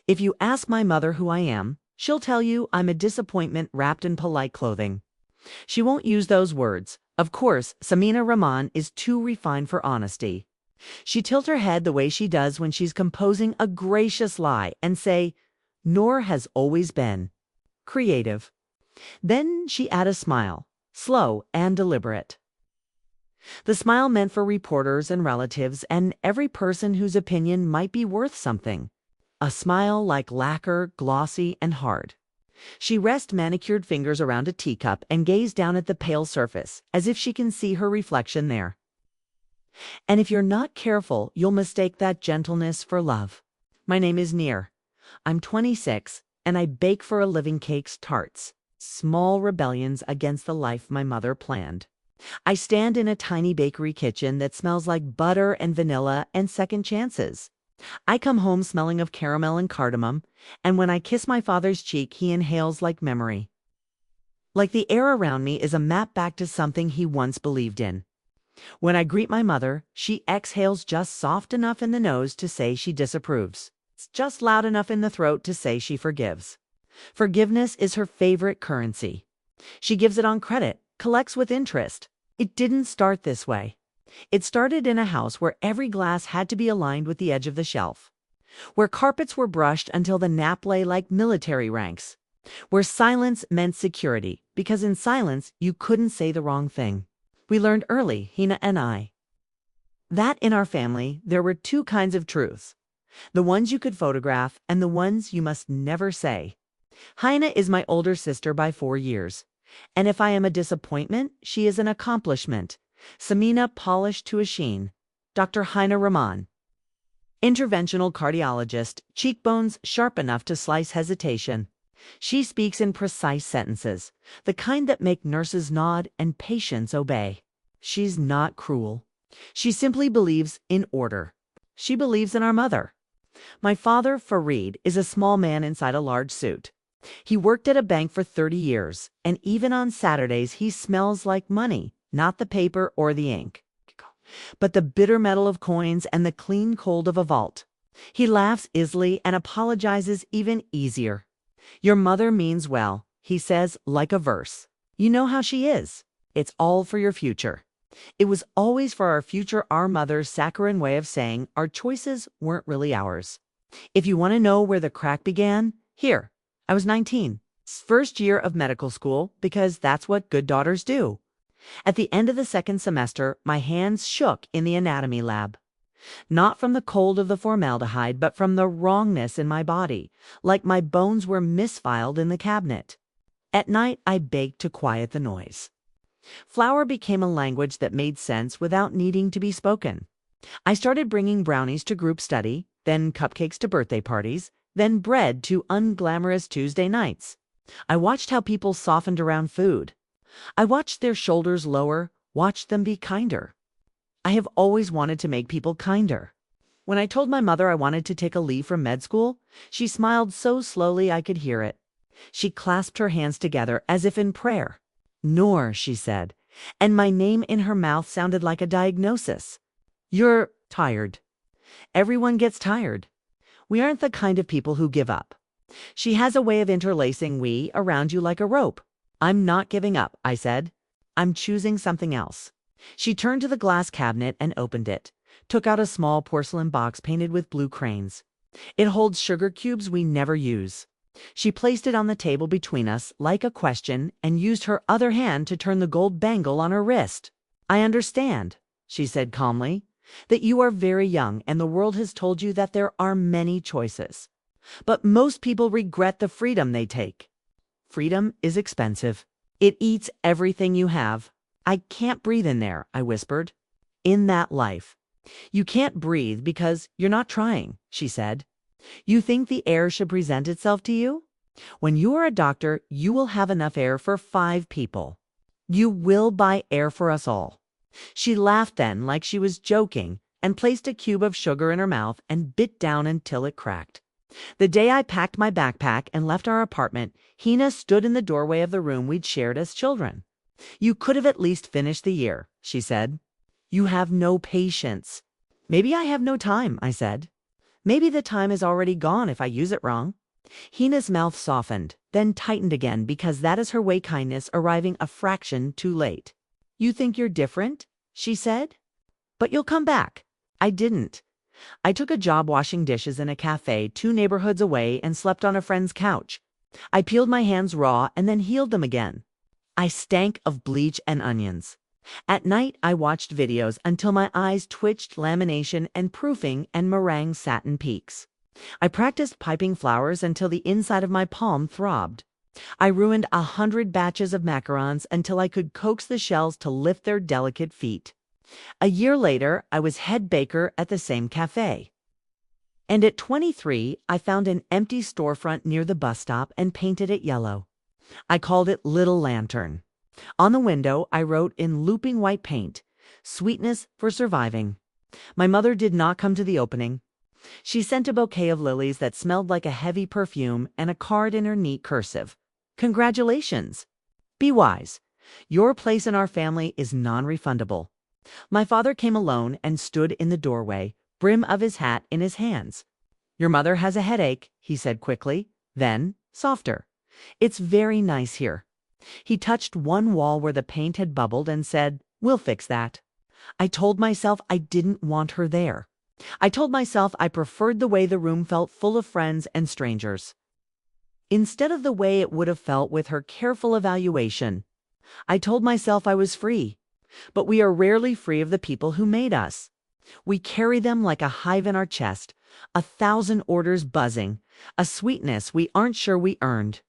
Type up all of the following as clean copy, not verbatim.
If you ask my mother who I am, she'll tell you I'm a disappointment wrapped in polite clothing. She won't use those words. Of course, Samina Rahman is too refined for honesty. She tilts her head the way she does when she's composing a gracious lie and say, Noor has always been creative. Then she add a smile, slow and deliberate. The smile meant for reporters and relatives and every person whose opinion might be worth something. A smile like lacquer, glossy and hard. She rests manicured fingers around a teacup and gazes down at the pale surface, as if she can see her reflection there. And if you're not careful, you'll mistake that gentleness for love. My name is Neer. I'm 26, and I bake for a living cakes tarts. Small rebellions against the life my mother planned. I stand in a tiny bakery kitchen that smells like butter and vanilla and second chances. I come home smelling of caramel and cardamom, and when I kiss my father's cheek, he inhales like memory. Like the air around me is a map back to something he once believed in. When I greet my mother, she exhales just soft enough in the nose to say she disapproves. It's just loud enough in the throat to say she forgives. Forgiveness is her favorite currency. She gives it on credit, collects with interest. It didn't start this way. It started in a house where every glass had to be aligned with the edge of the shelf, where carpets were brushed until the nap lay like military ranks, where silence meant security, because in silence you couldn't say the wrong thing. We learned early, Hina and I, that in our family there were two kinds of truths, the ones you could photograph and the ones you must never say. Hina is my older sister by 4 years, and if I am a disappointment, she is an accomplishment. Samina polished to a sheen. Dr. Hina Rahman. Interventional cardiologist, cheekbones sharp enough to slice hesitation. She speaks in precise sentences, the kind that make nurses nod and patients obey. She's not cruel. She simply believes in order. She believes in our mother. My father, Fareed, is a small man inside a large suit. He worked at a bank for 30 years, and even on Saturdays he smells like money, not the paper or the ink, but the bitter metal of coins and the clean cold of a vault. He laughs easily and apologizes even easier. Your mother means well, he says, like a verse. You know how she is. It's all for your future. It was always for our future, our mother's saccharine way of saying our choices weren't really ours. If you want to know where the crack began, here. I was 19, first year of medical school, because that's what good daughters do. At the end of the second semester, my hands shook in the anatomy lab. Not from the cold of the formaldehyde, but from the wrongness in my body, like my bones were misfiled in the cabinet. At night, I baked to quiet the noise. Flour became a language that made sense without needing to be spoken. I started bringing brownies to group study, then cupcakes to birthday parties, then bread to unglamorous Tuesday nights. I watched how people softened around food. I watched their shoulders lower, watched them be kinder. I have always wanted to make people kinder. When I told my mother I wanted to take a leave from med school, she smiled so slowly I could hear it. She clasped her hands together as if in prayer. Noor, she said, and my name in her mouth sounded like a diagnosis. You're tired. Everyone gets tired. We aren't the kind of people who give up. She has a way of interlacing we around you like a rope. I'm not giving up, I said. I'm choosing something else. She turned to the glass cabinet and opened it, took out a small porcelain box painted with blue cranes. It holds sugar cubes we never use. She placed it on the table between us like a question and used her other hand to turn the gold bangle on her wrist. I understand, she said calmly, that you are very young and the world has told you that there are many choices. But most people regret the freedom they take. Freedom is expensive. It eats everything you have. I can't breathe in there, I whispered. In that life. You can't breathe because you're not trying, she said. You think the air should present itself to you? When you are a doctor, you will have enough air for 5 people. You will buy air for us all. She laughed then like she was joking and placed a cube of sugar in her mouth and bit down until it cracked. The day I packed my backpack and left our apartment, Hina stood in the doorway of the room we'd shared as children. You could have at least finished the year, she said. You have no patience. Maybe I have no time, I said. Maybe the time is already gone if I use it wrong. Hina's mouth softened, then tightened again because that is her way kindness arriving a fraction too late. You think you're different? She said. But you'll come back. I didn't. I took a job washing dishes in a cafe 2 neighborhoods away and slept on a friend's couch. I peeled my hands raw and then healed them again. I stank of bleach and onions. At night, I watched videos until my eyes twitched lamination and proofing and meringue satin peaks. I practiced piping flowers until the inside of my palm throbbed. I ruined 100 batches of macarons until I could coax the shells to lift their delicate feet. A year later, I was head baker at the same cafe. And at 23, I found an empty storefront near the bus stop and painted it yellow. I called it Little Lantern. On the window, I wrote in looping white paint, "Sweetness for surviving." My mother did not come to the opening. She sent a bouquet of lilies that smelled like a heavy perfume and a card in her neat cursive. "Congratulations. Be wise. Your place in our family is non-refundable." My father came alone and stood in the doorway, brim of his hat in his hands. "Your mother has a headache," he said quickly, then, softer. "It's very nice here." He touched one wall where the paint had bubbled and said, "We'll fix that." I told myself I didn't want her there. I told myself I preferred the way the room felt full of friends and strangers, instead of the way it would have felt with her careful evaluation. I told myself I was free. But we are rarely free of the people who made us. We carry them like a hive in our chest, 1,000 orders buzzing, a sweetness we aren't sure we earned.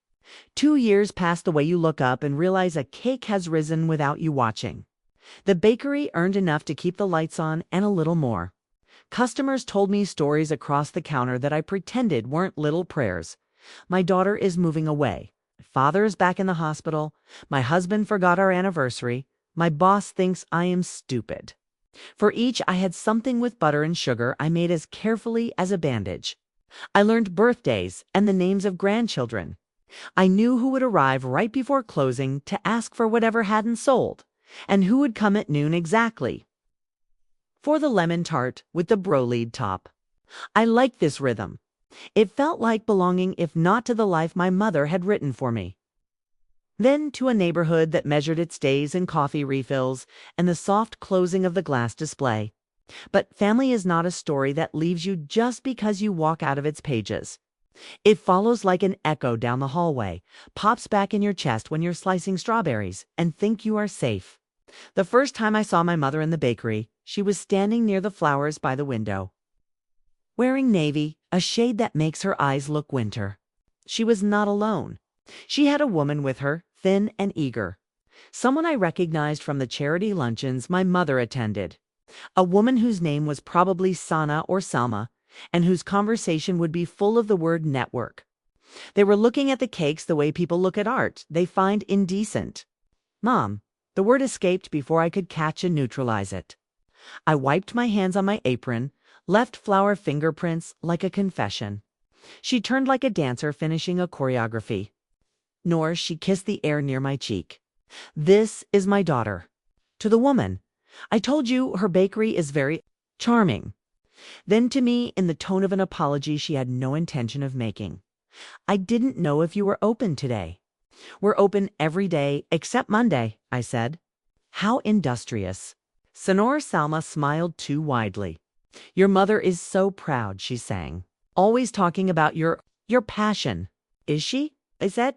2 years pass the way you look up and realize a cake has risen without you watching. The bakery earned enough to keep the lights on and a little more. Customers told me stories across the counter that I pretended weren't little prayers. My daughter is moving away. My father is back in the hospital. My husband forgot our anniversary. My boss thinks I am stupid. For each, I had something with butter and sugar I made as carefully as a bandage. I learned birthdays and the names of grandchildren. I knew who would arrive right before closing to ask for whatever hadn't sold, and who would come at noon exactly for the lemon tart with the brocade top. I liked this rhythm. It felt like belonging, if not to the life my mother had written for me, then to a neighborhood that measured its days in coffee refills and the soft closing of the glass display. But family is not a story that leaves you just because you walk out of its pages. It follows like an echo down the hallway, pops back in your chest when you're slicing strawberries, and think you are safe. The first time I saw my mother in the bakery, she was standing near the flowers by the window, wearing navy, a shade that makes her eyes look winter. She was not alone. She had a woman with her, thin and eager. Someone I recognized from the charity luncheons my mother attended. A woman whose name was probably Sana or Salma, and whose conversation would be full of the word network. They were looking at the cakes the way people look at art they find indecent. "Mom," the word escaped before I could catch and neutralize it. I wiped my hands on my apron, left flour fingerprints like a confession. She turned like a dancer finishing a choreography. Nor she kissed the air near my cheek. "This is my daughter." To the woman, "I told you her bakery is very charming." Then to me, in the tone of an apology she had no intention of making, "I didn't know if you were open today." "We're open every day except Monday," I said. How industrious. Sonor Salma smiled too widely. "Your mother is so proud," she sang. "Always talking about your passion." "Is she?" I said.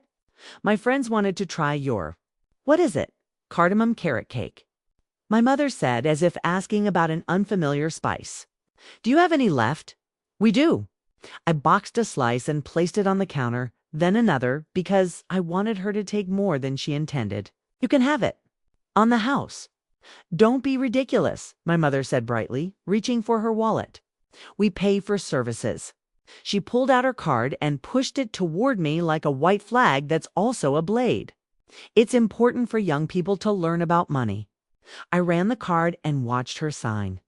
"My friends wanted to try your—" "What is it?" "Cardamom carrot cake." My mother said, as if asking about an unfamiliar spice. "Do you have any left?" "We do." I boxed a slice and placed it on the counter, then another, because I wanted her to take more than she intended. "You can have it. On the house." "Don't be ridiculous," my mother said brightly, reaching for her wallet. "We pay for services." She pulled out her card and pushed it toward me like a white flag that's also a blade. "It's important for young people to learn about money." I ran the card and watched her sign.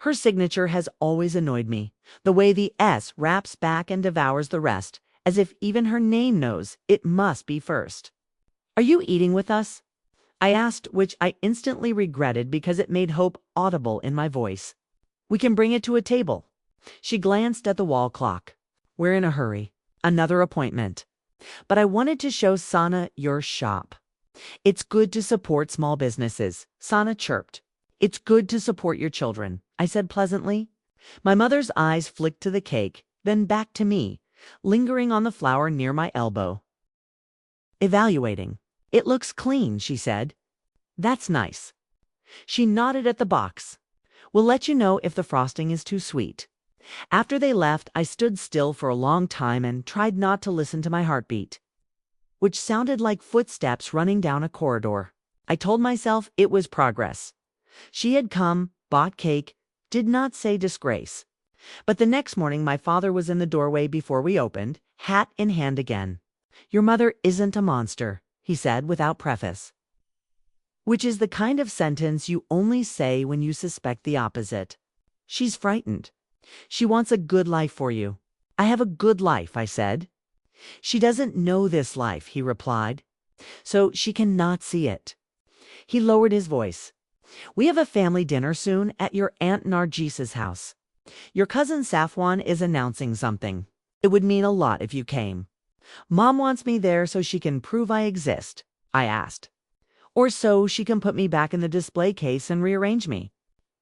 Her signature has always annoyed me, the way the S wraps back and devours the rest, as if even her name knows it must be first. "Are you eating with us?" I asked, which I instantly regretted because it made hope audible in my voice. "We can bring it to a table." She glanced at the wall clock. We're in a hurry. Another appointment. But I wanted to show Sana your shop. It's good to support small businesses, Sana chirped. It's good to support your children, I said pleasantly. My mother's eyes flicked to the cake, then back to me, lingering on the flower near my elbow. Evaluating. It looks clean, she said. That's nice. She nodded at the box. We'll let you know if the frosting is too sweet. After they left, I stood still for a long time and tried not to listen to my heartbeat, which sounded like footsteps running down a corridor. I told myself it was progress. She had come, bought cake, did not say disgrace. But the next morning my father was in the doorway before we opened, hat in hand again. Your mother isn't a monster, he said without preface. Which is the kind of sentence you only say when you suspect the opposite. She's frightened. She wants a good life for you. I have a good life, I said. She doesn't know this life, he replied, so she cannot see it. He lowered his voice. We have a family dinner soon at your Aunt Nargissa's house. Your cousin Safwan is announcing something. It would mean a lot if you came. Mom wants me there so she can prove I exist, I asked. Or so she can put me back in the display case and rearrange me.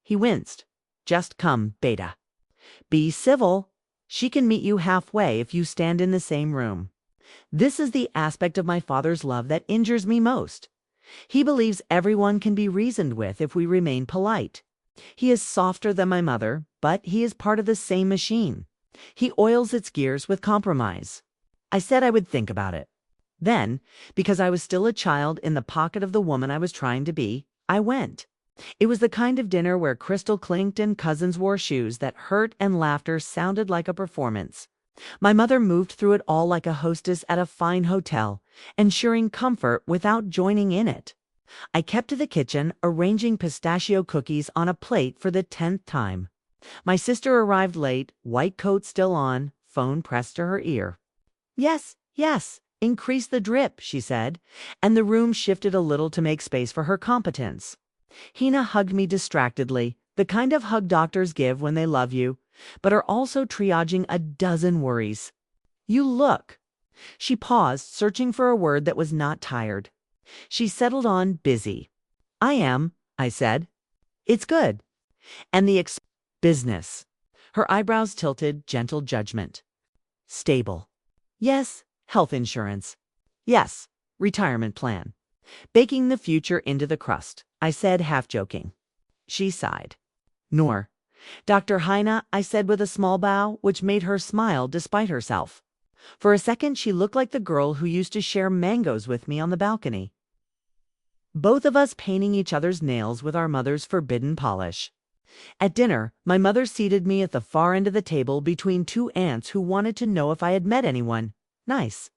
He winced. Just come, Beta. Be civil. She can meet you halfway if you stand in the same room. This is the aspect of my father's love that injures me most. He believes everyone can be reasoned with if we remain polite. He is softer than my mother, but he is part of the same machine. He oils its gears with compromise. I said I would think about it. Then, because I was still a child in the pocket of the woman I was trying to be, I went. It was the kind of dinner where crystal clinked and cousins wore shoes that hurt and laughter sounded like a performance. My mother moved through it all like a hostess at a fine hotel, ensuring comfort without joining in it. I kept to the kitchen, arranging pistachio cookies on a plate for the 10th time. My sister arrived late, white coat still on, phone pressed to her ear. Yes, yes, increase the drip, she said, and the room shifted a little to make space for her competence. Hina hugged me distractedly, the kind of hug doctors give when they love you, but are also triaging a dozen worries. You look. She paused, searching for a word that was not tired. She settled on busy. I am, I said. It's good. And the business. Her eyebrows tilted, gentle judgment. Stable. Yes, health insurance. Yes, retirement plan. Baking the future into the crust, I said, half joking. She sighed. Nor. Dr. Heine, I said with a small bow, which made her smile despite herself. For a second, she looked like the girl who used to share mangoes with me on the balcony. Both of us painting each other's nails with our mother's forbidden polish. At dinner, my mother seated me at the far end of the table between two aunts who wanted to know if I had met anyone. Nice.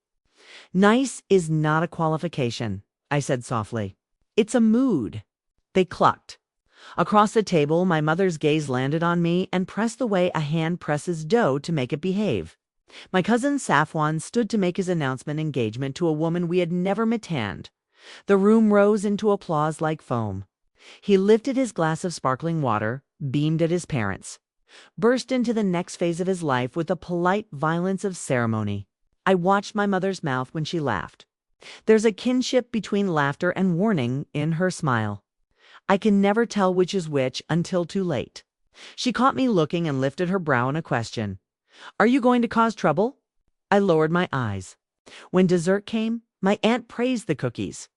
Nice is not a qualification, I said softly. It's a mood. They clucked. Across the table, my mother's gaze landed on me and pressed the way a hand presses dough to make it behave. My cousin Safwan stood to make his announcement engagement to a woman we had never met. The room rose into applause like foam. He lifted his glass of sparkling water, beamed at his parents, burst into the next phase of his life with the polite violence of ceremony. I watched my mother's mouth when she laughed. There's a kinship between laughter and warning in her smile. I can never tell which is which until too late. She caught me looking and lifted her brow in a question. Are you going to cause trouble? I lowered my eyes. When dessert came, my aunt praised the cookies.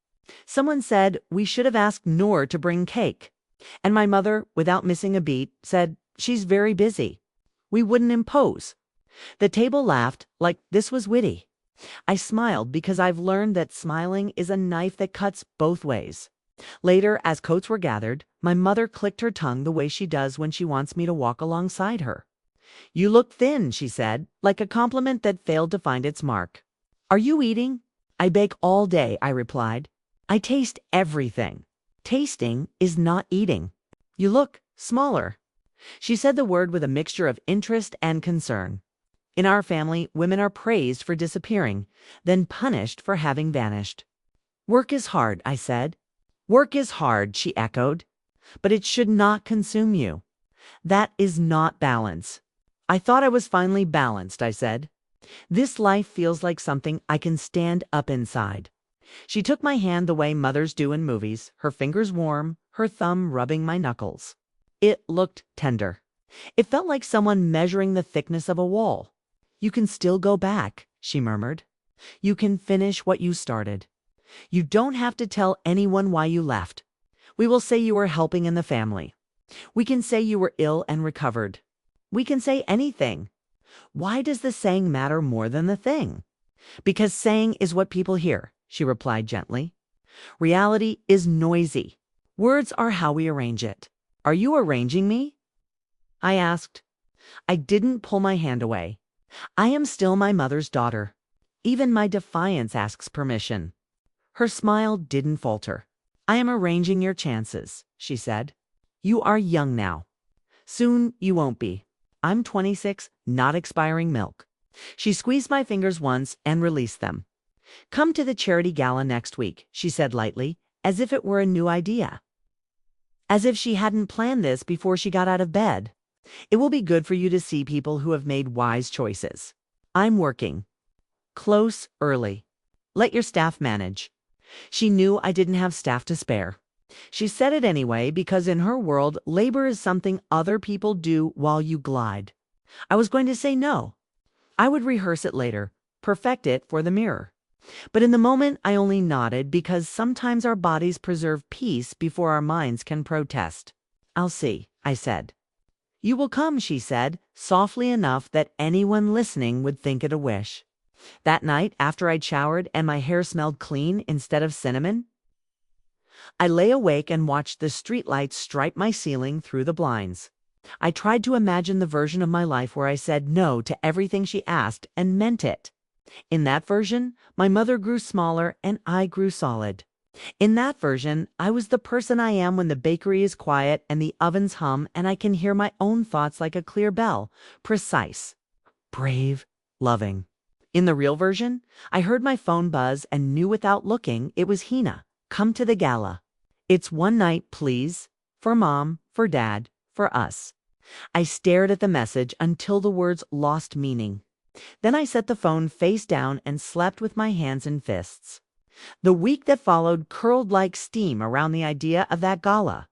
Someone said we should have asked Noor to bring cake. And my mother, without missing a beat, said she's very busy. We wouldn't impose. The table laughed like this was witty. I smiled because I've learned that smiling is a knife that cuts both ways. Later, as coats were gathered, my mother clicked her tongue the way she does when she wants me to walk alongside her. You look thin, she said, like a compliment that failed to find its mark. Are you eating? I bake all day, I replied. I taste everything. Tasting is not eating. You look smaller. She said the word with a mixture of interest and concern. In our family, women are praised for disappearing, then punished for having vanished. Work is hard, I said. Work is hard, she echoed. But it should not consume you. That is not balance. I thought I was finally balanced, I said. This life feels like something I can stand up inside. She took my hand the way mothers do in movies, her fingers warm, her thumb rubbing my knuckles. It looked tender. It felt like someone measuring the thickness of a wall. You can still go back, she murmured. You can finish what you started. You don't have to tell anyone why you left. We will say you were helping in the family. We can say you were ill and recovered. We can say anything. Why does the saying matter more than the thing? Because saying is what people hear, she replied gently. Reality is noisy. Words are how we arrange it. Are you arranging me? I asked. I didn't pull my hand away. I am still my mother's daughter. Even my defiance asks permission. Her smile didn't falter. I am arranging your chances, she said. You are young now. Soon you won't be. I'm 26, not expiring milk. She squeezed my fingers once and released them. Come to the charity gala next week, she said lightly, as if it were a new idea. As if she hadn't planned this before she got out of bed. It will be good for you to see people who have made wise choices. I'm working. Close early. Let your staff manage. She knew I didn't have staff to spare. She said it anyway because in her world, labor is something other people do while you glide. I was going to say no. I would rehearse it later, perfect it for the mirror. But in the moment, I only nodded because sometimes our bodies preserve peace before our minds can protest. I'll see, I said. You will come, she said, softly enough that anyone listening would think it a wish. That night, after I'd showered and my hair smelled clean instead of cinnamon, I lay awake and watched the streetlights stripe my ceiling through the blinds. I tried to imagine the version of my life where I said no to everything she asked and meant it. In that version, my mother grew smaller and I grew solid. In that version, I was the person I am when the bakery is quiet and the ovens hum and I can hear my own thoughts like a clear bell, precise, brave, loving. In the real version, I heard my phone buzz and knew without looking it was Hina. Come to the gala. It's one night, please. For Mom, for Dad, for us. I stared at the message until the words lost meaning. Then I set the phone face down and slept with my hands in fists. The week that followed curled like steam around the idea of that gala.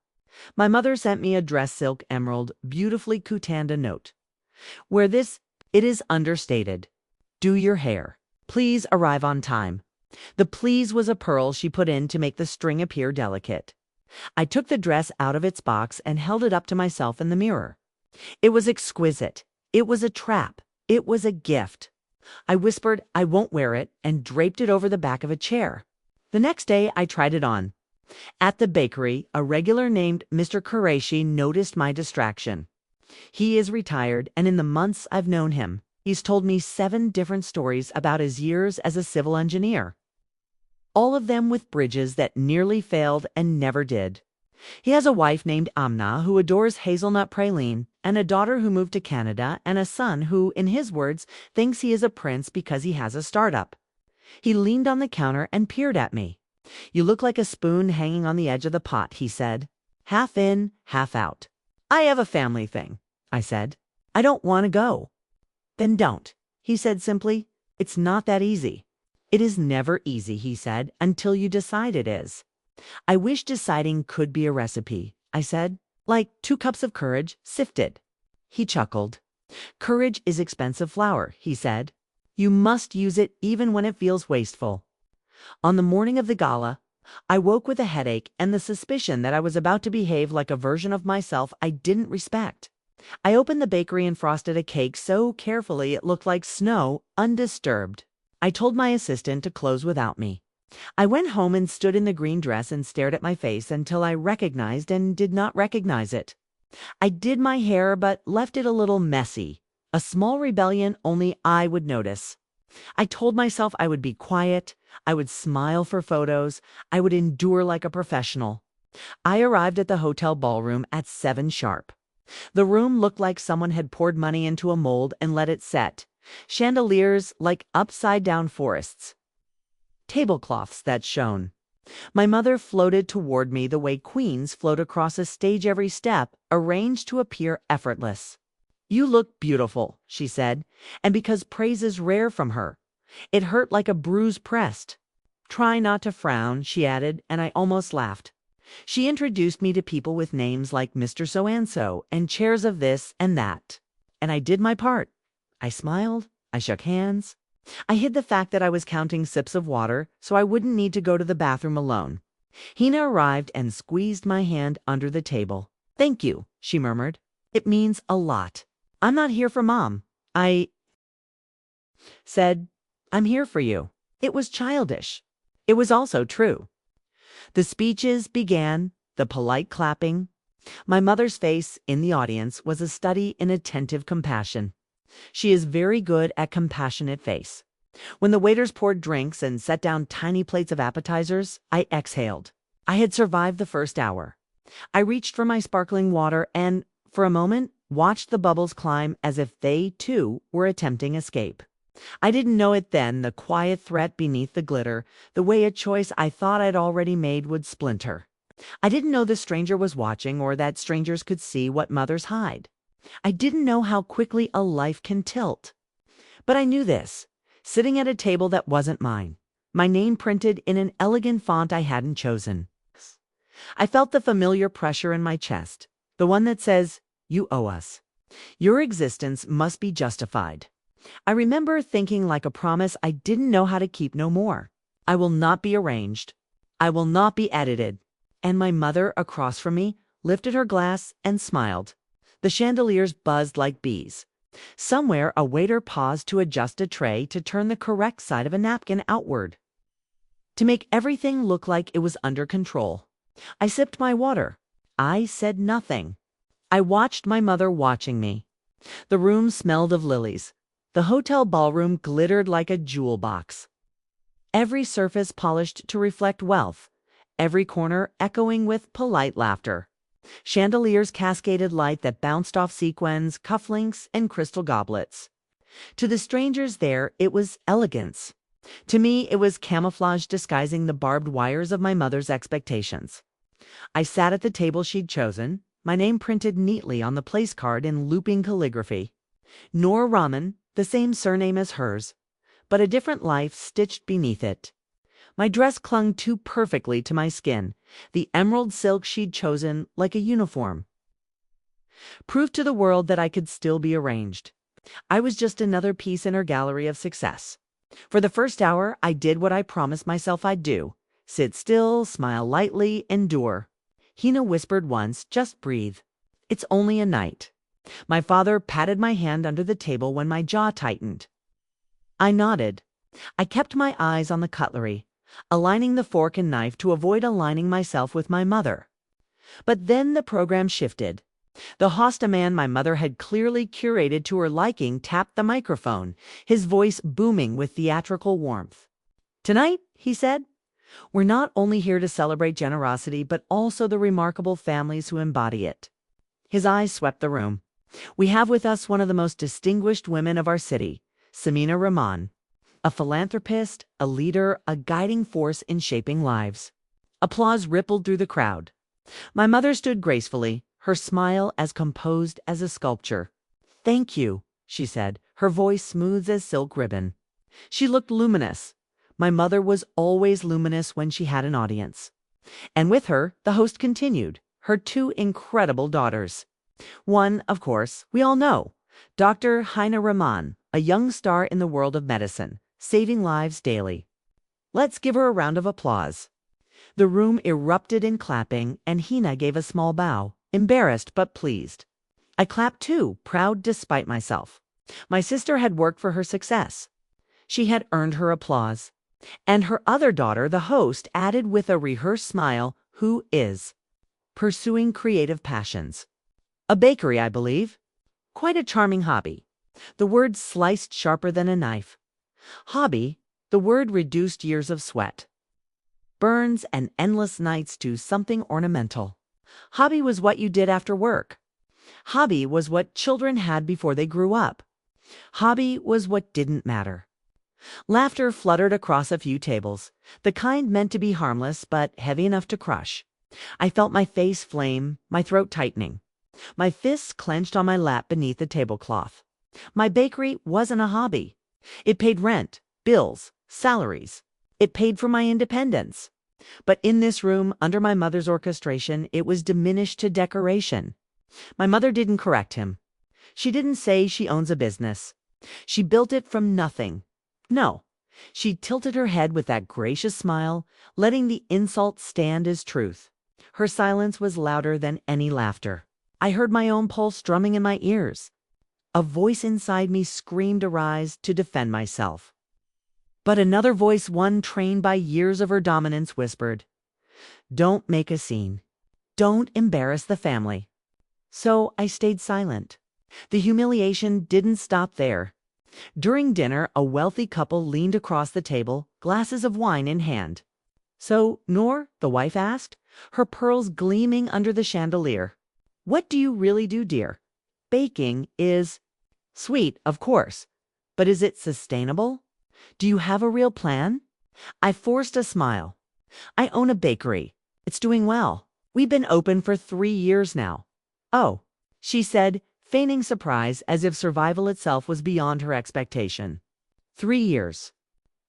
My mother sent me a dress silk emerald, beautifully coutanda note. It is understated. Do your hair. Please arrive on time. The please was a pearl she put in to make the string appear delicate. I took the dress out of its box and held it up to myself in the mirror. It was exquisite. It was a trap. It was a gift. I whispered, I won't wear it, and draped it over the back of a chair. The next day, I tried it on. At the bakery, a regular named Mr. Qureshi noticed my distraction. He is retired, and in the months I've known him, he's told me 7 different stories about his years as a civil engineer. All of them with bridges that nearly failed and never did. He has a wife named Amna who adores hazelnut praline, and a daughter who moved to Canada, and a son who, in his words, thinks he is a prince because he has a startup. He leaned on the counter and peered at me. You look like a spoon hanging on the edge of the pot, he said. Half in, half out. I have a family thing, I said. I don't want to go. Then don't, he said simply. It's not that easy. It is never easy, he said, until you decide it is. I wish deciding could be a recipe, I said, like 2 cups of courage, sifted. He chuckled. Courage is expensive flour, he said. You must use it even when it feels wasteful. On the morning of the gala, I woke with a headache and the suspicion that I was about to behave like a version of myself I didn't respect. I opened the bakery and frosted a cake so carefully it looked like snow, undisturbed. I told my assistant to close without me. I went home and stood in the green dress and stared at my face until I recognized and did not recognize it. I did my hair but left it a little messy, a small rebellion only I would notice. I told myself I would be quiet, I would smile for photos, I would endure like a professional. I arrived at the hotel ballroom at 7 sharp. The room looked like someone had poured money into a mold and let it set. Chandeliers like upside-down forests. Tablecloths that shone. My mother floated toward me the way queens float across a stage every step, arranged to appear effortless. You look beautiful, she said, and because praise is rare from her, it hurt like a bruise pressed. Try not to frown, she added, and I almost laughed. She introduced me to people with names like Mr. So-and-so and chairs of this and that. And I did my part. I smiled. I shook hands. I hid the fact that I was counting sips of water so I wouldn't need to go to the bathroom alone. Hina arrived and squeezed my hand under the table. Thank you, she murmured. It means a lot. I'm not here for Mom. I said, I'm here for you. It was childish. It was also true. The speeches began, the polite clapping. My mother's face in the audience was a study in attentive compassion. She is very good at compassionate face. When the waiters poured drinks and set down tiny plates of appetizers, I exhaled. I had survived the first hour. I reached for my sparkling water and, for a moment, watched the bubbles climb as if they, too, were attempting escape. I didn't know it then, the quiet threat beneath the glitter, the way a choice I thought I'd already made would splinter. I didn't know the stranger was watching or that strangers could see what mothers hide. I didn't know how quickly a life can tilt. But I knew this, sitting at a table that wasn't mine, my name printed in an elegant font I hadn't chosen. I felt the familiar pressure in my chest, the one that says, you owe us. Your existence must be justified. I remember thinking like a promise I didn't know how to keep no more. I will not be arranged. I will not be edited. And my mother across from me lifted her glass and smiled. The chandeliers buzzed like bees. Somewhere a waiter paused to adjust a tray to turn the correct side of a napkin outward, to make everything look like it was under control. I sipped my water. I said nothing. I watched my mother watching me. The room smelled of lilies. The hotel ballroom glittered like a jewel box. Every surface polished to reflect wealth, every corner echoing with polite laughter. Chandeliers cascaded light that bounced off sequins, cufflinks, and crystal goblets. To the strangers there, it was elegance. To me, it was camouflage disguising the barbed wires of my mother's expectations. I sat at the table she'd chosen, my name printed neatly on the place card in looping calligraphy. Noor Rahman, the same surname as hers, but a different life stitched beneath it. My dress clung too perfectly to my skin, the emerald silk she'd chosen like a uniform. Proof to the world that I could still be arranged. I was just another piece in her gallery of success. For the first hour, I did what I promised myself I'd do. Sit still, smile lightly, endure. Hina whispered once, just breathe. It's only a night. My father patted my hand under the table when my jaw tightened. I nodded. I kept my eyes on the cutlery, aligning the fork and knife to avoid aligning myself with my mother. But then the program shifted. The host, a man my mother had clearly curated to her liking, tapped the microphone, his voice booming with theatrical warmth. Tonight, he said, we're not only here to celebrate generosity, but also the remarkable families who embody it. His eyes swept the room. We have with us one of the most distinguished women of our city, Samina Rahman, a philanthropist, a leader, a guiding force in shaping lives. Applause rippled through the crowd. My mother stood gracefully, her smile as composed as a sculpture. Thank you, she said, her voice smooth as silk ribbon. She looked luminous. My mother was always luminous when she had an audience. And with her, the host continued, her two incredible daughters. One, of course, we all know, Dr. Hina Rahman, a young star in the world of medicine, saving lives daily. Let's give her a round of applause. The room erupted in clapping, and Hina gave a small bow, embarrassed but pleased. I clapped too, proud despite myself. My sister had worked for her success. She had earned her applause. And her other daughter, the host, added with a rehearsed smile, who is pursuing creative passions. A bakery, I believe. Quite a charming hobby. The word sliced sharper than a knife. Hobby, the word reduced years of sweat, burns, and endless nights to something ornamental. Hobby was what you did after work. Hobby was what children had before they grew up. Hobby was what didn't matter. Laughter fluttered across a few tables, the kind meant to be harmless but heavy enough to crush. I felt my face flame, my throat tightening. My fists clenched on my lap beneath the tablecloth. My bakery wasn't a hobby. It paid rent, bills, salaries. It paid for my independence. But in this room, under my mother's orchestration, it was diminished to decoration. My mother didn't correct him. She didn't say she owns a business. She built it from nothing. No, she tilted her head with that gracious smile, letting the insult stand as truth. Her silence was louder than any laughter. I heard my own pulse drumming in my ears. A voice inside me screamed a rise to defend myself. But another voice, one trained by years of her dominance, whispered, "Don't make a scene. Don't embarrass the family." So I stayed silent. The humiliation didn't stop there. During dinner, a wealthy couple leaned across the table, glasses of wine in hand. "So, Noor," the wife asked, her pearls gleaming under the chandelier, "what do you really do, dear? Baking is sweet, of course, but is it sustainable? Do you have a real plan?" I forced a smile. "I own a bakery. It's doing well. We've been open for 3 years now." "Oh," she said, feigning surprise as if survival itself was beyond her expectation. 3 years.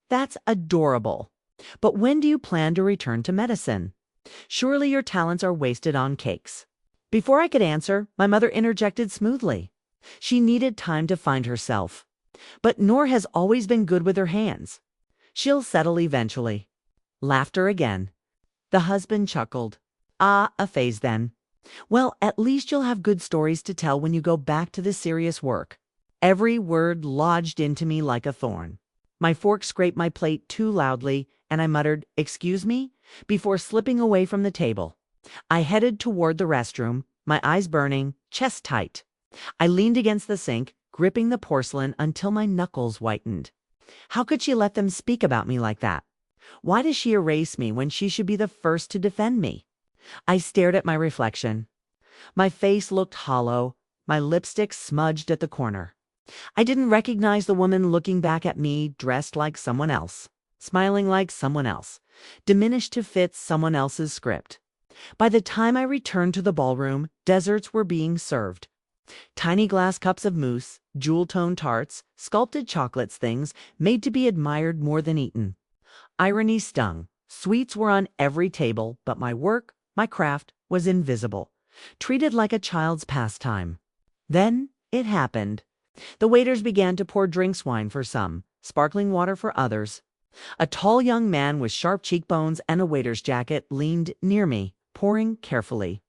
That's adorable. But when do you plan to return to medicine? Surely your talents are wasted on cakes." Before I could answer, my mother interjected smoothly. She needed time to find herself. "But Noor has always been good with her hands. She'll settle eventually." Laughter again. The husband chuckled. "Ah, a phase then. Well, at least you'll have good stories to tell when you go back to the serious work." Every word lodged into me like a thorn. My fork scraped my plate too loudly, and I muttered, "Excuse me," before slipping away from the table. I headed toward the restroom, my eyes burning, chest tight. I leaned against the sink, gripping the porcelain until my knuckles whitened. How could she let them speak about me like that? Why does she erase me when she should be the first to defend me? I stared at my reflection. My face looked hollow, my lipstick smudged at the corner. I didn't recognize the woman looking back at me, dressed like someone else, smiling like someone else, diminished to fit someone else's script. By the time I returned to the ballroom, desserts were being served. Tiny glass cups of mousse, jewel-toned tarts, sculpted chocolates, things made to be admired more than eaten. Irony stung. Sweets were on every table, but my work, my craft, was invisible, treated like a child's pastime. Then it happened. The waiters began to pour drinks, wine for some, sparkling water for others. A tall young man with sharp cheekbones and a waiter's jacket leaned near me, pouring carefully.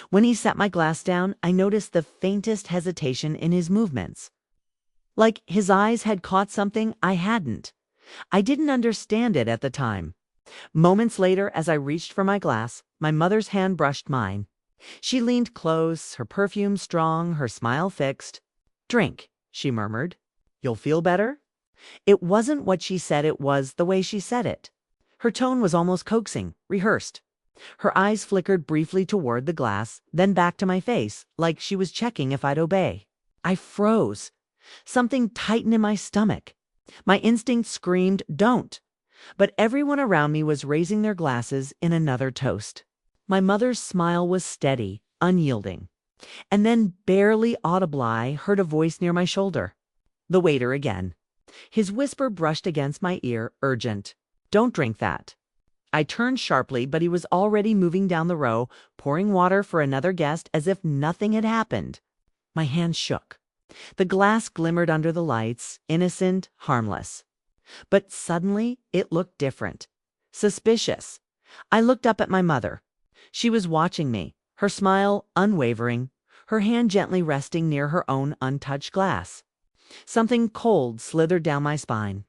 When he set my glass down, I noticed the faintest hesitation in his movements. Like his eyes had caught something I hadn't. I didn't understand it at the time. Moments later, as I reached for my glass, my mother's hand brushed mine. She leaned close, her perfume strong, her smile fixed. "Drink," she murmured. "You'll feel better?" It wasn't what she said, it was the way she said it. Her tone was almost coaxing, rehearsed. Her eyes flickered briefly toward the glass, then back to my face, like she was checking if I'd obey. I froze. Something tightened in my stomach. My instinct screamed, "Don't." But everyone around me was raising their glasses in another toast. My mother's smile was steady, unyielding. And then, barely audible, I heard a voice near my shoulder. The waiter again. His whisper brushed against my ear, urgent. "Don't drink that." I turned sharply, but he was already moving down the row, pouring water for another guest as if nothing had happened. My hand shook. The glass glimmered under the lights, innocent, harmless. But suddenly, it looked different. Suspicious. I looked up at my mother. She was watching me, her smile unwavering, her hand gently resting near her own untouched glass. Something cold slithered down my spine.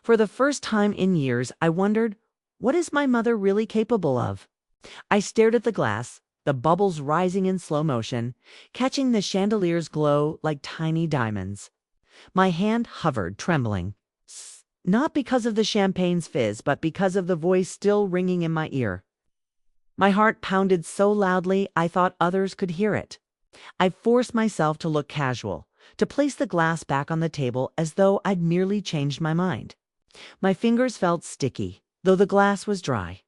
For the first time in years, I wondered, what is my mother really capable of? I stared at the glass, the bubbles rising in slow motion, catching the chandelier's glow like tiny diamonds. My hand hovered, trembling. Not because of the champagne's fizz, but because of the voice still ringing in my ear. My heart pounded so loudly I thought others could hear it. I forced myself to look casual, to place the glass back on the table as though I'd merely changed my mind. My fingers felt sticky, though the glass was dry.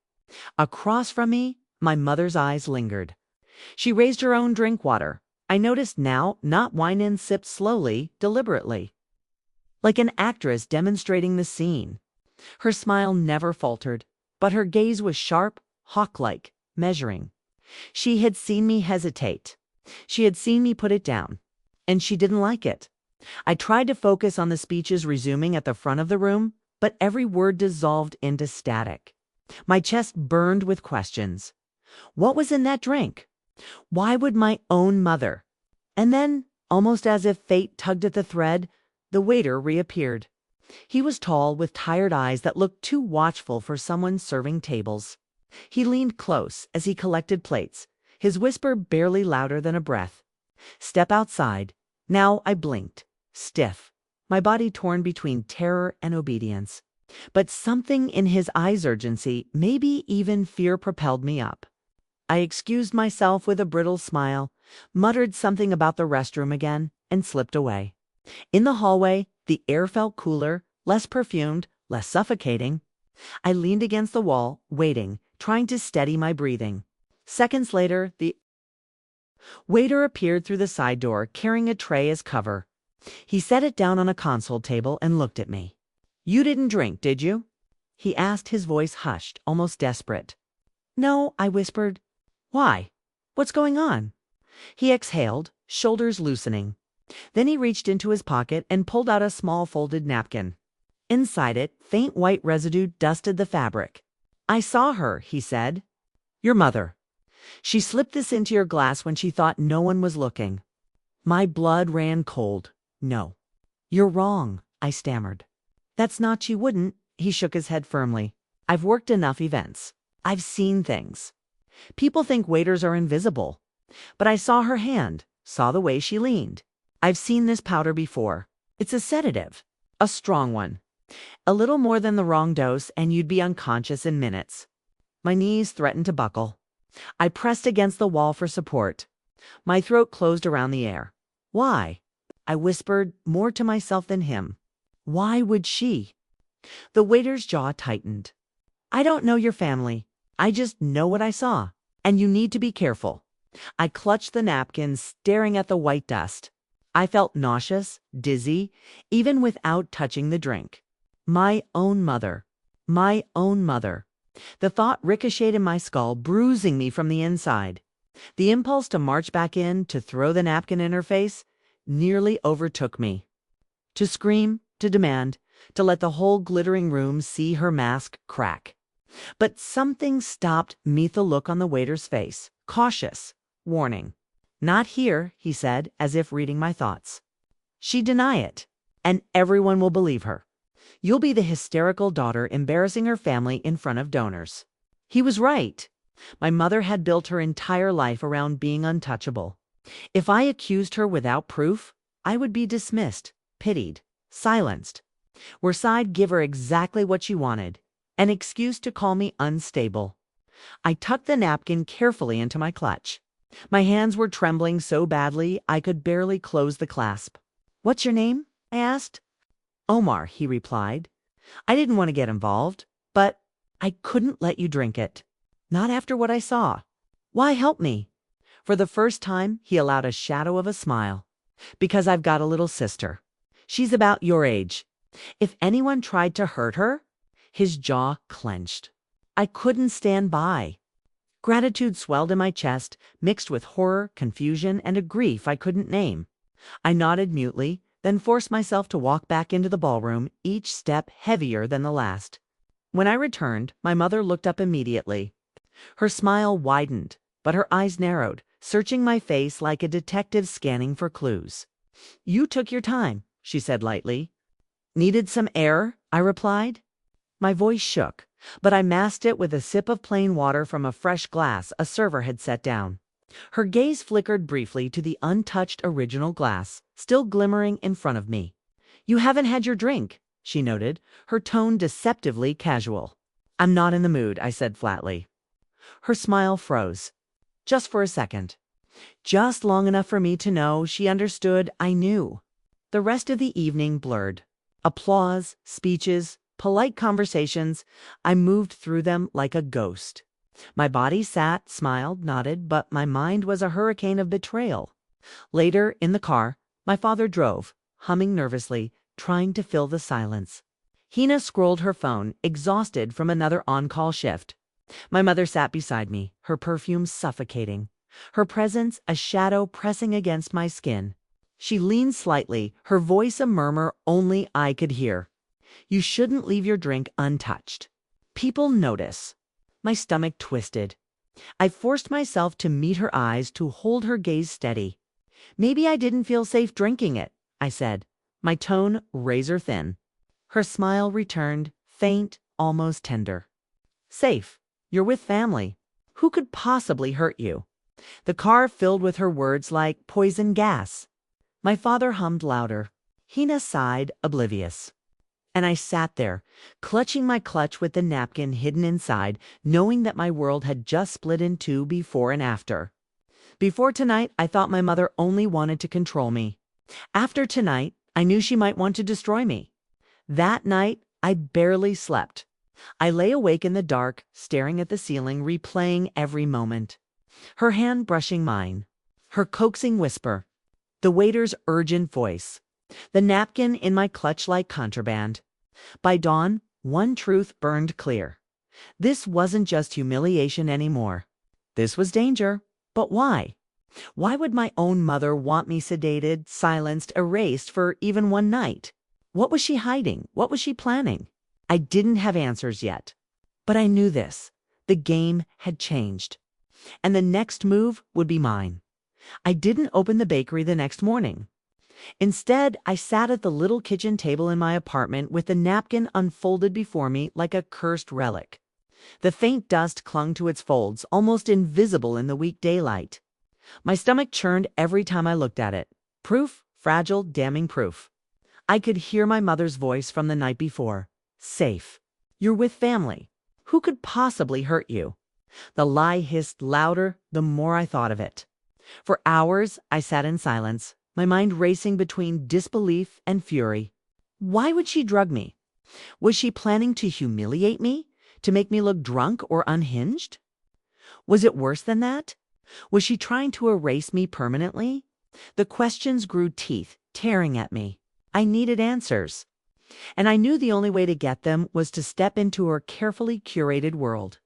Across from me, my mother's eyes lingered. She raised her own drink water. I noticed now not wine and sipped slowly, deliberately. Like an actress demonstrating the scene. Her smile never faltered, but her gaze was sharp, hawk-like, measuring. She had seen me hesitate. She had seen me put it down. And she didn't like it. I tried to focus on the speeches resuming at the front of the room, but every word dissolved into static. My chest burned with questions. What was in that drink? Why would my own mother? And then, almost as if fate tugged at the thread, the waiter reappeared. He was tall, with tired eyes that looked too watchful for someone serving tables. He leaned close as he collected plates, his whisper barely louder than a breath. "Step outside." Now I blinked, stiff, my body torn between terror and obedience. But something in his eyes' urgency, maybe even fear, propelled me up. I excused myself with a brittle smile, muttered something about the restroom again, and slipped away. In the hallway, the air felt cooler, less perfumed, less suffocating. I leaned against the wall, waiting, trying to steady my breathing. Seconds later, the waiter appeared through the side door, carrying a tray as cover. He set it down on a console table and looked at me. "You didn't drink, did you?" he asked, his voice hushed, almost desperate. "No," I whispered. "Why? What's going on?" He exhaled, shoulders loosening. Then he reached into his pocket and pulled out a small folded napkin. Inside it, faint white residue dusted the fabric. "I saw her," he said. "Your mother. She slipped this into your glass when she thought no one was looking." My blood ran cold. "No. You're wrong," I stammered. "That's not, she wouldn't." He shook his head firmly. "I've worked enough events. I've seen things. People think waiters are invisible. But I saw her hand, saw the way she leaned. I've seen this powder before. It's a sedative. A strong one. A little more than the wrong dose and you'd be unconscious in minutes." My knees threatened to buckle. I pressed against the wall for support. My throat closed around the air. "Why?" I whispered, more to myself than him. "Why would she?" The waiter's jaw tightened. "I don't know your family. I just know what I saw. And you need to be careful." I clutched the napkin, staring at the white dust. I felt nauseous, dizzy, even without touching the drink. My own mother. My own mother. The thought ricocheted in my skull, bruising me from the inside. The impulse to march back in, to throw the napkin in her face, nearly overtook me. To scream, to demand, to let the whole glittering room see her mask crack. But something stopped me, the look on the waiter's face, cautious, warning. "Not here," he said, as if reading my thoughts. "She'd deny it, and everyone will believe her. You'll be the hysterical daughter embarrassing her family in front of donors." He was right. My mother had built her entire life around being untouchable. If I accused her without proof, I would be dismissed, pitied, silenced. Worse, I'd give her exactly what she wanted, an excuse to call me unstable. I tucked the napkin carefully into my clutch. My hands were trembling so badly I could barely close the clasp. "What's your name?" I asked. "Omar," he replied. "I didn't want to get involved, but I couldn't let you drink it. Not after what I saw." "Why help me?" For the first time, he allowed a shadow of a smile. "Because I've got a little sister. She's about your age. If anyone tried to hurt her..." His jaw clenched. I couldn't stand by. Gratitude swelled in my chest, mixed with horror, confusion, and a grief I couldn't name. I nodded mutely, then forced myself to walk back into the ballroom, each step heavier than the last. When I returned, my mother looked up immediately. Her smile widened, but her eyes narrowed, searching my face like a detective scanning for clues. "You took your time," she said lightly. "Needed some air," I replied. My voice shook, but I masked it with a sip of plain water from a fresh glass a server had set down. Her gaze flickered briefly to the untouched original glass, still glimmering in front of me. "You haven't had your drink," she noted, her tone deceptively casual. "I'm not in the mood," I said flatly. Her smile froze. Just for a second. Just long enough for me to know she understood I knew. The rest of the evening blurred. Applause, speeches, polite conversations. I moved through them like a ghost. My body sat, smiled, nodded, but my mind was a hurricane of betrayal. Later, in the car, my father drove, humming nervously, trying to fill the silence. Hina scrolled her phone, exhausted from another on-call shift. My mother sat beside me, her perfume suffocating, her presence a shadow pressing against my skin. She leaned slightly, her voice a murmur only I could hear. "You shouldn't leave your drink untouched. People notice." My stomach twisted. I forced myself to meet her eyes, to hold her gaze steady. "Maybe I didn't feel safe drinking it," I said, my tone razor thin. Her smile returned, faint, almost tender. "Safe. You're with family. Who could possibly hurt you?" The car filled with her words like poison gas. My father hummed louder. Hina sighed, oblivious. And I sat there, clutching my clutch with the napkin hidden inside, knowing that my world had just split in two before and after. Before tonight, I thought my mother only wanted to control me. After tonight, I knew she might want to destroy me. That night, I barely slept. I lay awake in the dark, staring at the ceiling, replaying every moment. Her hand brushing mine, her coaxing whisper, the waiter's urgent voice, the napkin in my clutch like contraband. By dawn, one truth burned clear. This wasn't just humiliation anymore. This was danger. But why? Why would my own mother want me sedated, silenced, erased for even one night? What was she hiding? What was she planning? I didn't have answers yet. But I knew this. The game had changed. And the next move would be mine. I didn't open the bakery the next morning. Instead, I sat at the little kitchen table in my apartment with the napkin unfolded before me like a cursed relic. The faint dust clung to its folds, almost invisible in the weak daylight. My stomach churned every time I looked at it. Proof, fragile, damning proof. I could hear my mother's voice from the night before. "Safe. You're with family. Who could possibly hurt you?" The lie hissed louder the more I thought of it. For hours, I sat in silence, my mind racing between disbelief and fury. Why would she drug me? Was she planning to humiliate me? To make me look drunk or unhinged? Was it worse than that? Was she trying to erase me permanently? The questions grew teeth, tearing at me. I needed answers. And I knew the only way to get them was to step into her carefully curated world.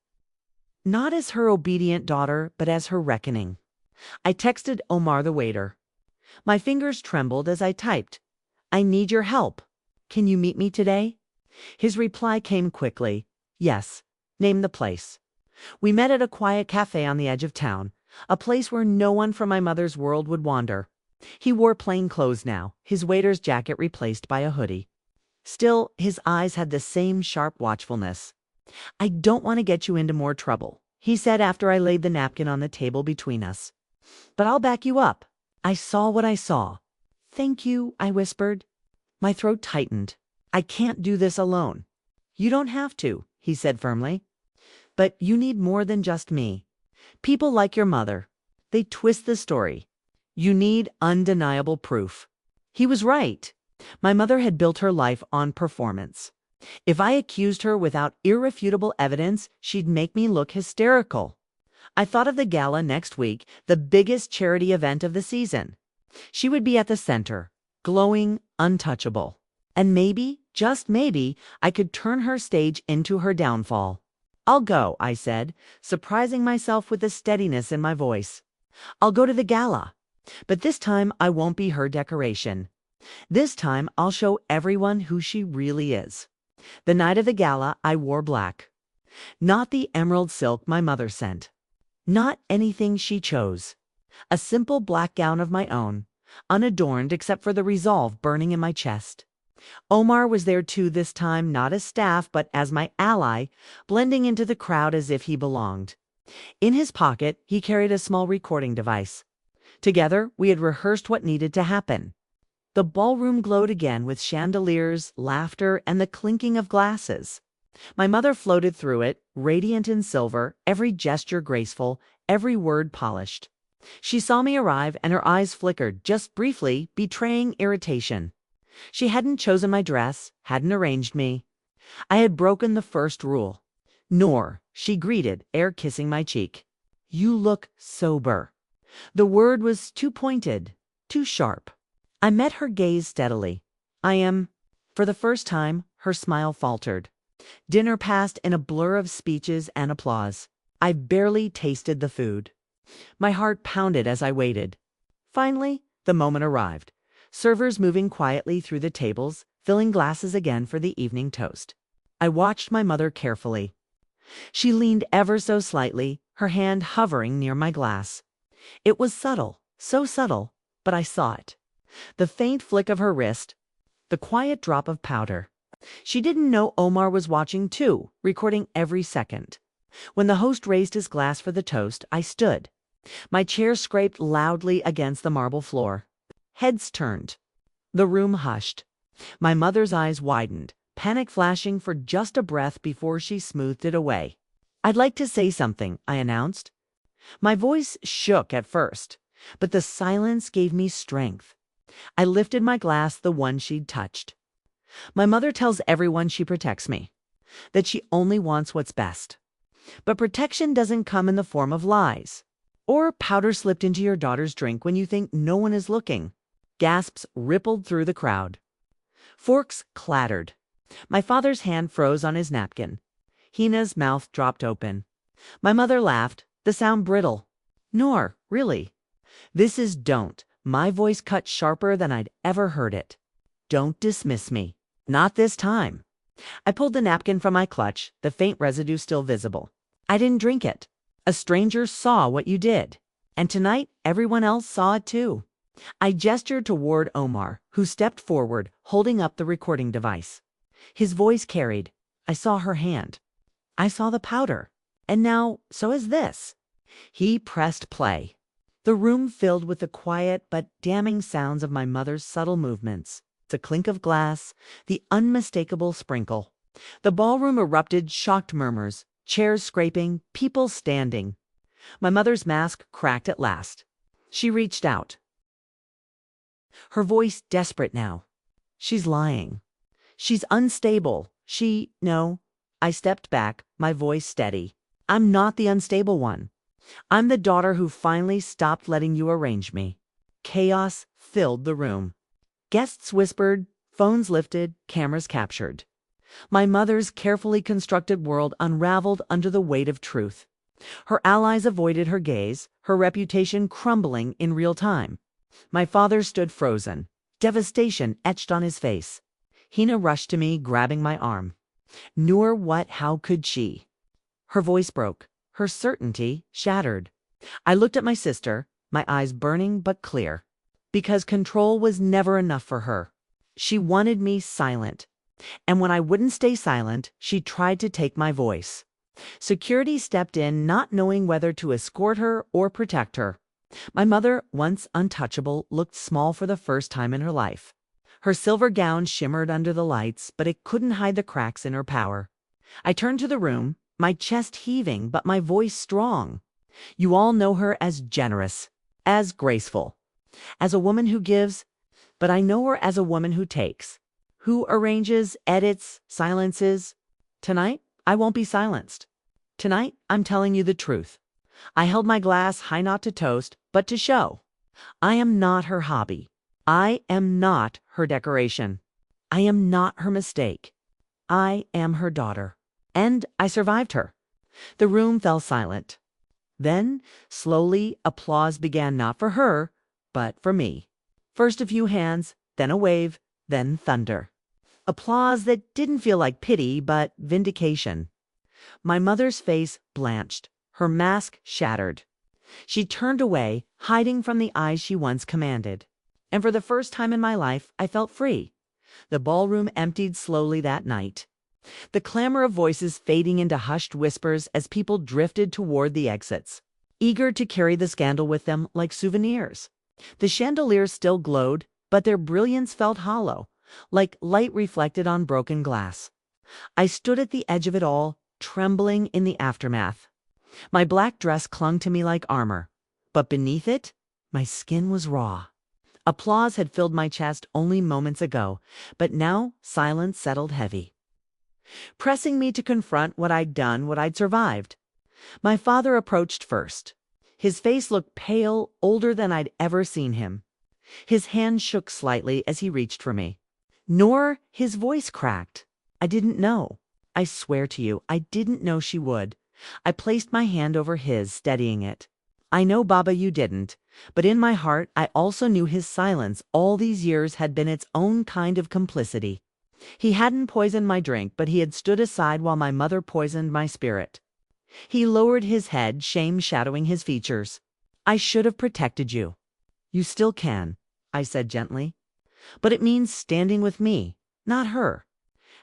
Not as her obedient daughter, but as her reckoning. I texted Omar the waiter. My fingers trembled as I typed, "I need your help. Can you meet me today?" His reply came quickly. "Yes. Name the place." We met at a quiet cafe on the edge of town, a place where no one from my mother's world would wander. He wore plain clothes now, his waiter's jacket replaced by a hoodie. Still, his eyes had the same sharp watchfulness. "I don't want to get you into more trouble," he said after I laid the napkin on the table between us. "But I'll back you up. I saw what I saw." "Thank you," I whispered. My throat tightened. "I can't do this alone." "You don't have to," he said firmly. "But you need more than just me. People like your mother. They twist the story. You need undeniable proof." He was right. My mother had built her life on performance. If I accused her without irrefutable evidence, she'd make me look hysterical. I thought of the gala next week, the biggest charity event of the season. She would be at the center, glowing, untouchable. And maybe, just maybe, I could turn her stage into her downfall. "I'll go," I said, surprising myself with the steadiness in my voice. "I'll go to the gala. But this time I won't be her decoration. This time I'll show everyone who she really is." The night of the gala, I wore black. Not the emerald silk my mother sent. Not anything she chose. A simple black gown of my own, unadorned except for the resolve burning in my chest. Omar was there too this time, not as staff, but as my ally, blending into the crowd as if he belonged. In his pocket, he carried a small recording device. Together, we had rehearsed what needed to happen. The ballroom glowed again with chandeliers, laughter, and the clinking of glasses. My mother floated through it, radiant in silver, every gesture graceful, every word polished. She saw me arrive, and her eyes flickered, just briefly, betraying irritation. She hadn't chosen my dress, hadn't arranged me. I had broken the first rule. "Nor," she greeted, ere kissing my cheek. "You look sober." The word was too pointed, too sharp. I met her gaze steadily. I am. For the first time, her smile faltered. Dinner passed in a blur of speeches and applause. I barely tasted the food. My heart pounded as I waited. Finally, the moment arrived. Servers moving quietly through the tables, filling glasses again for the evening toast. I watched my mother carefully. She leaned ever so slightly, her hand hovering near my glass. It was subtle, so subtle, but I saw it. The faint flick of her wrist, the quiet drop of powder. She didn't know Omar was watching too, recording every second. When the host raised his glass for the toast, I stood. My chair scraped loudly against the marble floor. Heads turned. The room hushed. My mother's eyes widened, panic flashing for just a breath before she smoothed it away. "I'd like to say something," I announced. My voice shook at first, but the silence gave me strength. I lifted my glass, the one she'd touched. "My mother tells everyone she protects me, that she only wants what's best. But protection doesn't come in the form of lies, or powder slipped into your daughter's drink when you think no one is looking." Gasps rippled through the crowd. Forks clattered. My father's hand froze on his napkin. Hina's mouth dropped open. My mother laughed, the sound brittle. "Noor, really? This is don't." My voice cut sharper than I'd ever heard it. "Don't dismiss me. Not this time." I pulled the napkin from my clutch, the faint residue still visible. "I didn't drink it. A stranger saw what you did. And tonight, everyone else saw it too." I gestured toward Omar, who stepped forward, holding up the recording device. His voice carried. "I saw her hand. I saw the powder. And now, so is this." He pressed play. The room filled with the quiet but damning sounds of my mother's subtle movements. The clink of glass, the unmistakable sprinkle. The ballroom erupted shocked murmurs, chairs scraping, people standing. My mother's mask cracked at last. She reached out. Her voice desperate now. "She's lying. She's unstable. No." I stepped back, my voice steady. "I'm not the unstable one. I'm the daughter who finally stopped letting you arrange me." Chaos filled the room. Guests whispered, phones lifted, cameras captured. My mother's carefully constructed world unraveled under the weight of truth. Her allies avoided her gaze, her reputation crumbling in real time. My father stood frozen, devastation etched on his face. Hina rushed to me, grabbing my arm. "Noor, how could she?" Her voice broke, her certainty shattered. I looked at my sister, my eyes burning but clear. Because control was never enough for her. She wanted me silent. And when I wouldn't stay silent, she tried to take my voice. Security stepped in, not knowing whether to escort her or protect her. My mother, once untouchable, looked small for the first time in her life. Her silver gown shimmered under the lights, but it couldn't hide the cracks in her power. I turned to the room, my chest heaving, but my voice strong. "You all know her as generous, as graceful, as a woman who gives, but I know her as a woman who takes, who arranges, edits, silences. Tonight, I won't be silenced. Tonight, I'm telling you the truth." I held my glass high, not to toast, but to show. I am not her hobby. I am not her decoration. I am not her mistake. I am her daughter. And I survived her. The room fell silent. Then, slowly, applause began, not for her, but for me. First a few hands, then a wave, then thunder. Applause that didn't feel like pity, but vindication. My mother's face blanched, her mask shattered. She turned away, hiding from the eyes she once commanded. And for the first time in my life, I felt free. The ballroom emptied slowly that night. The clamor of voices fading into hushed whispers as people drifted toward the exits, eager to carry the scandal with them like souvenirs. The chandeliers still glowed, but their brilliance felt hollow, like light reflected on broken glass. I stood at the edge of it all, trembling in the aftermath. My black dress clung to me like armor, but beneath it, my skin was raw. Applause had filled my chest only moments ago, but now silence settled heavy, pressing me to confront what I'd done, what I'd survived. My father approached first. His face looked pale, older than I'd ever seen him. His hand shook slightly as he reached for me. Nor his voice cracked. I didn't know. I swear to you, I didn't know she would. I placed my hand over his, steadying it. I know, Baba, you didn't, but in my heart I also knew his silence all these years had been its own kind of complicity. He hadn't poisoned my drink, but he had stood aside while my mother poisoned my spirit. He lowered his head, shame shadowing his features. I should have protected you. You still can, I said gently. But it means standing with me, not her.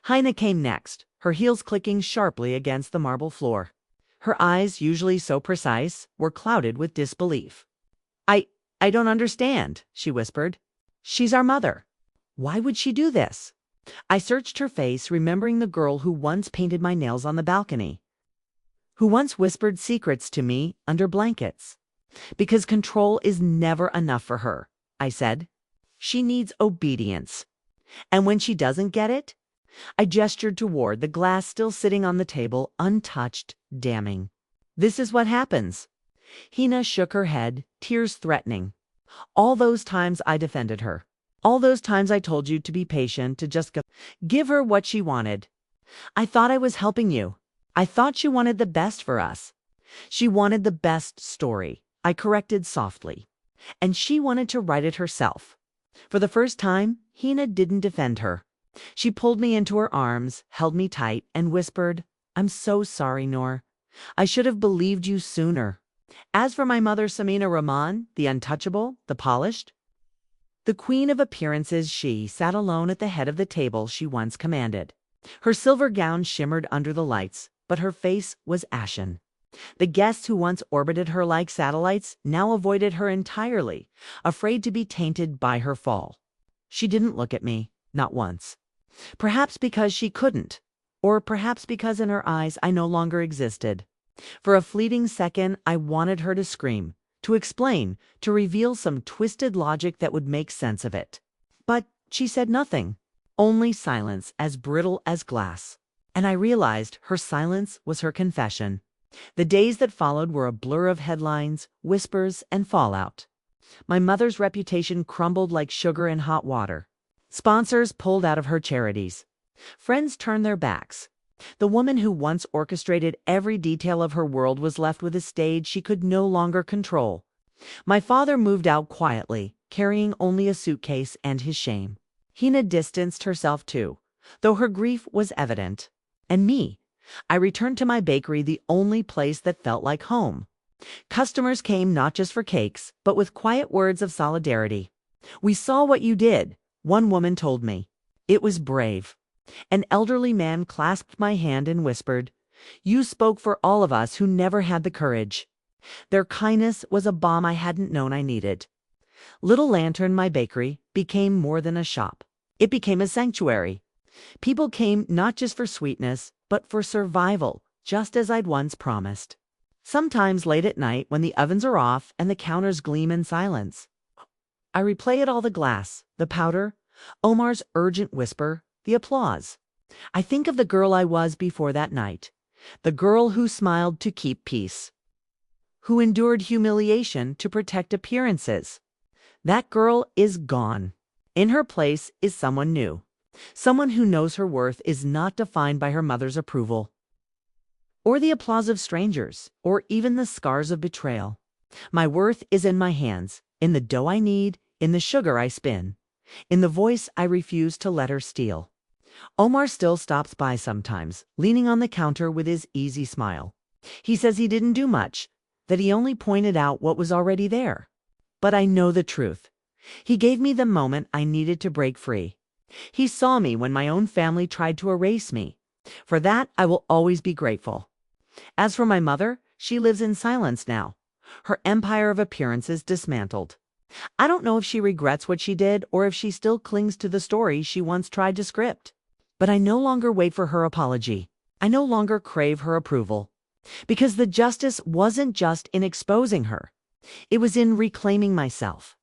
Heine came next, her heels clicking sharply against the marble floor. Her eyes, usually so precise, were clouded with disbelief. I don't understand, she whispered. She's our mother. Why would she do this? I searched her face, remembering the girl who once painted my nails on the balcony, who once whispered secrets to me under blankets. Because control is never enough for her, I said. She needs obedience. And when she doesn't get it, I gestured toward the glass still sitting on the table, untouched, damning. This is what happens. Hina shook her head, tears threatening. All those times I defended her. All those times I told you to be patient, to just give her what she wanted. I thought I was helping you. I thought she wanted the best for us. She wanted the best story, I corrected softly. And she wanted to write it herself. For the first time, Hina didn't defend her. She pulled me into her arms, held me tight, and whispered, I'm so sorry, Noor. I should have believed you sooner. As for my mother, Samina Rahman, the untouchable, the polished, the queen of appearances, she sat alone at the head of the table she once commanded. Her silver gown shimmered under the lights, but her face was ashen. The guests who once orbited her like satellites now avoided her entirely, afraid to be tainted by her fall. She didn't look at me, not once. Perhaps because she couldn't, or perhaps because in her eyes I no longer existed. For a fleeting second, I wanted her to scream, to explain, to reveal some twisted logic that would make sense of it. But she said nothing, only silence as brittle as glass. And I realized her silence was her confession. The days that followed were a blur of headlines, whispers, and fallout. My mother's reputation crumbled like sugar in hot water. Sponsors pulled out of her charities. Friends turned their backs. The woman who once orchestrated every detail of her world was left with a stage she could no longer control. My father moved out quietly, carrying only a suitcase and his shame. Hina distanced herself too, though her grief was evident. And me, I returned to my bakery, the only place that felt like home. Customers came not just for cakes, but with quiet words of solidarity. We saw what you did, one woman told me. It was brave. An elderly man clasped my hand and whispered, You spoke for all of us who never had the courage. Their kindness was a balm I hadn't known I needed. Little Lantern, my bakery, became more than a shop. It became a sanctuary. People came not just for sweetness, but for survival, just as I'd once promised. Sometimes late at night, when the ovens are off and the counters gleam in silence, I replay it all, the glass, the powder, Omar's urgent whisper, the applause. I think of the girl I was before that night, the girl who smiled to keep peace, who endured humiliation to protect appearances. That girl is gone. In her place is someone new, someone who knows her worth is not defined by her mother's approval, or the applause of strangers, or even the scars of betrayal. My worth is in my hands, in the dough I knead, in the sugar I spin, in the voice I refuse to let her steal. Omar still stops by sometimes, leaning on the counter with his easy smile. He says he didn't do much, that he only pointed out what was already there. But I know the truth. He gave me the moment I needed to break free. He saw me when my own family tried to erase me. For that, I will always be grateful. As for my mother, she lives in silence now, her empire of appearances dismantled. I don't know if she regrets what she did or if she still clings to the story she once tried to script. But I no longer wait for her apology. I no longer crave her approval. Because the justice wasn't just in exposing her. It was in reclaiming myself.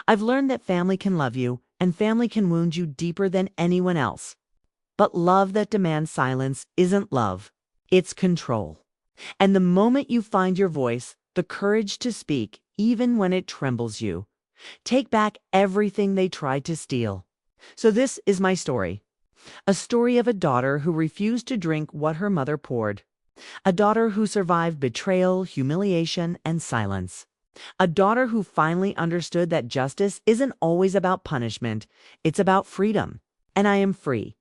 I've learned that family can love you, and family can wound you deeper than anyone else. But love that demands silence isn't love. It's control. And the moment you find your voice, the courage to speak even when it trembles you. Take back everything they tried to steal. So this is my story. A story of a daughter who refused to drink what her mother poured. A daughter who survived betrayal, humiliation, and silence. A daughter who finally understood that justice isn't always about punishment, it's about freedom. And I am free.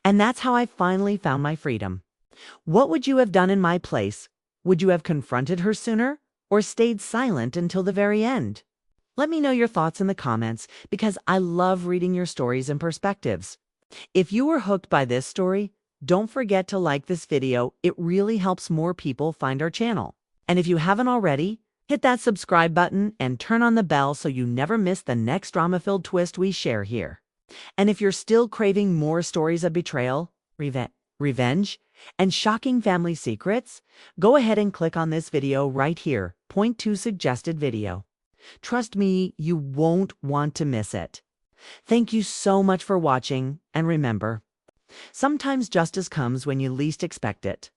And that's how I finally found my freedom. What would you have done in my place? Would you have confronted her sooner or stayed silent until the very end? Let me know your thoughts in the comments because I love reading your stories and perspectives. If you were hooked by this story, don't forget to like this video. It really helps more people find our channel. And if you haven't already, hit that subscribe button and turn on the bell so you never miss the next drama-filled twist we share here. And if you're still craving more stories of betrayal, revenge, and shocking family secrets, go ahead and click on this video right here, point 2 suggested video. Trust me, you won't want to miss it. Thank you so much for watching, and remember, sometimes justice comes when you least expect it.